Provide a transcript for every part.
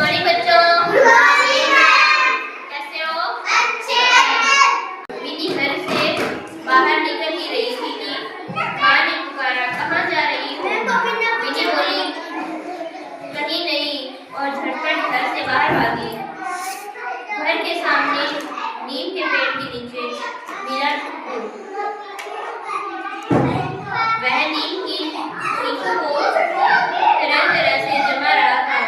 Morning बच्चों। कैसे हो? अच्छे। मिनी घर से बाहर निकल ही रही थी कि माँ ने पुकारा, कहाँ जा रही हो? मिनी बोली, कहीं नहीं, और झटपट घर से बाहर भागी। घर के सामने नीम के पेड़ के नीचे मिला टुकड़ू। वह नीम की शीशों को तरह तरह से जमा रहा था।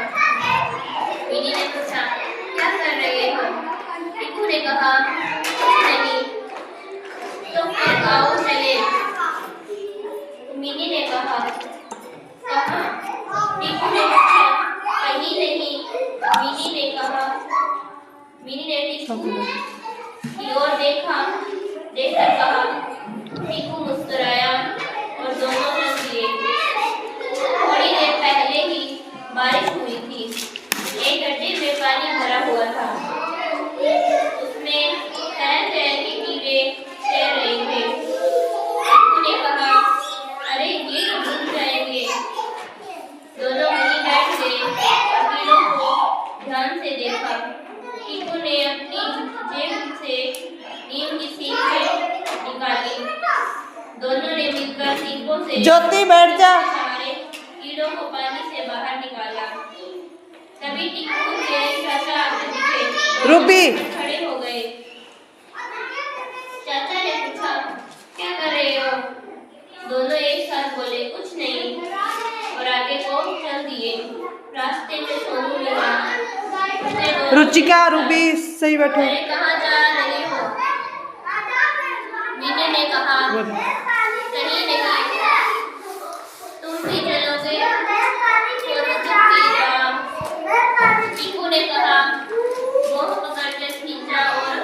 मिनी ने पूछा, क्या कर रहे हो? टिकू ने कहा, कुछ नहीं। तो फिर आओ चले। मिनी ने कहा, कहाँ? टिकू ने पूछा, कहीं नहीं। मिनी ने कहा, मिनी ने टिकू की ओर देखकर कहा। टिकू मुस्कुराया और दोनों हंस दिए। थोड़ी देर पहले ही बारिश हुई थी। एक गड्ढे में पानी भरा हुआ था। उसमें तरह तरह के कीड़े तैर रहे थे। टिकू ने कहा, अरे ये तो डूब जाएंगे। दोनों वहीं बैठ गए और कीड़ों को ध्यान से देखा। टिकू ने अपनी जेब से नीम की सीखें निकाली। दोनों ने मिलकर सीखों से ज्योति बैठ जा। कीड़ों को पानी से बाहर निकाला। तभी टिकू के चाचा आते दिखे। रूबी खड़े हो गए। चाचा ने पूछा, क्या कर रहे हो? दोनों एक साथ बोले, कुछ नहीं, और आगे को चल दिए। रास्ते में सोनू मिला। रुचिका, रूबी सही बैठो। अरे कहाँ जा रहे हो? मीनू ने कहा, कहीं नहीं, तुम भी चलोगे? टीकू ने कहा, मोह पकड़कर खींचा और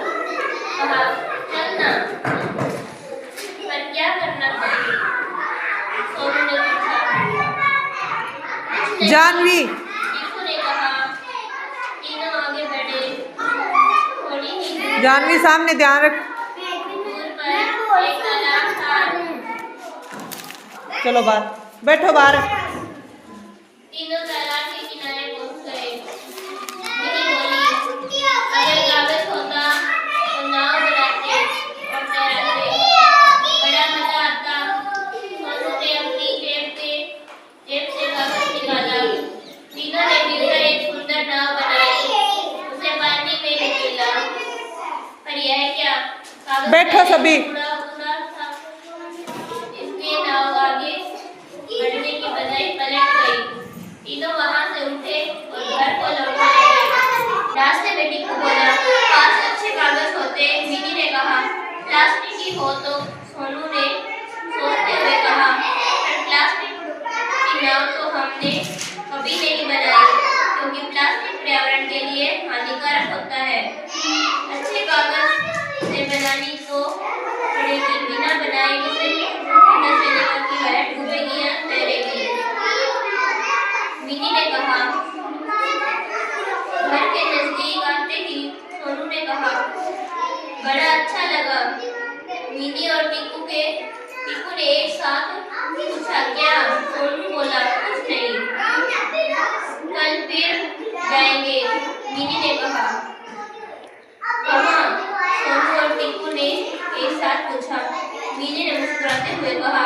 कहा, चलना। पर क्या करना चाहिए? सोनू ने पूछा। जानवी। टीकू ने कहा। तीनों आगे बढ़े। थोड़ी ही दूर जानवी सामने ध्यान रख। पर एक तालाब था। चलो बाहर बैठो बाहर। तीनों तालाब के किनारे पहुंच गए। मिनी बोली, अगर कागज होता तो नाव बनाते और तैराते, बड़ा मजा आता। सोनू ने अपनी जेब से कागज निकाला। तीनों ने मिलकर एक सुंदर नाव बनाई। उसे पानी में धकेला। पर यह क्या, कागज बैठो सभी। उड़ा था। इसलिए नाव आगे बढ़ने की बजाय पलट गई। तीनों वहां से उठे और घर को लौटने लगे। रास्ते में टिकू बोला, काश अच्छे कागज होते। मिनी ने कहा, प्लास्टिक की हो तो। सोनू ने सोचते हुए कहा, पर प्लास्टिक की नाव तो हमने कभी नहीं बनाई, क्योंकि प्लास्टिक पर्यावरण के लिए हानिकारक होता है। अच्छे कागज से बनानी तो पड़ेगी, बिना बनाए किसी की लहर डूबेगी या तैरेगी। मिनी ने कहा। घर के नजदीक आते ही सोनू ने कहा, बड़ा अच्छा लगा। मिनी और टिकू ने एक साथ पूछा, क्या? सोनू बोला, कुछ नहीं, कल फिर जाएंगे। मिनी ने कहा, कहाँ? सोनू और टिकू ने एक साथ पूछा। मिनी ने मुस्कुराते हुए कहा,